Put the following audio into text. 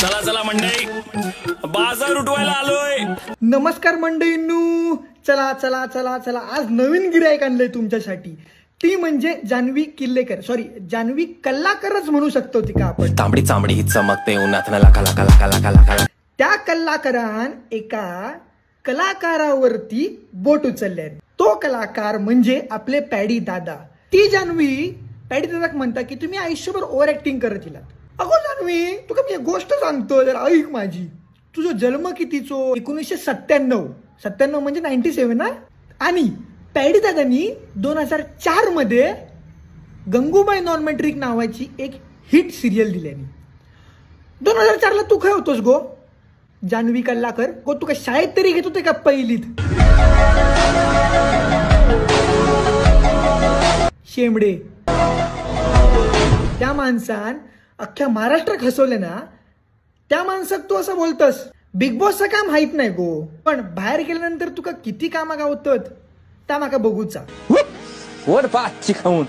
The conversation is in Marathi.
चला चला मंडळी, बाजार उठवायला आलोय. नमस्कार मंडळींनू. चला चला चला चला, आज नवीन गिऱ्हाईक आणलंय तुमच्यासाठी. ती म्हणजे जान्हवी किल्लेकर, सॉरी जान्हवी कल्लाकरच म्हणू शकतो ती का आपण. तांबडी चांबडी ही चमकते उन्हात लाका लाका लाका लाका लाका. त्या कल्लाकरान एका कलाकारावरती बोट उचलले. तो कलाकार म्हणजे आपले पॅडी दादा. ती जान्हवी पॅडी दादाक म्हणता की तुम्ही आयुष्यभर ओव्हर ऍक्टिंग करत गेलात. अगो जान्हवी, तुका मी एक गोष्ट सांगतो, जर ऐक माझी. तुझा जन्म कितीचो? 1997 म्हणजे 97 ना. आणि पॅडी दादानी 2004 मध्ये गंगूबाई नॉन मॅट्रिक नावाची एक हिट सिरियल दिल्यानी. 2004 ला तू काय होतोस गो? जान्हवी कल्लाकर गो. तू काय शाळेत तरी घेत होते का पहिलीत? शेमडे. त्या माणसान अख्ख्या महाराष्ट्रात हसवले ना. त्या माणसात तू असं बोलतस. बिग बॉसचं काम माहित नाही गो, पण बाहेर गेल्यानंतर तुका किती कामा गावतात त्या माका बघूचा. वर पाच खाऊन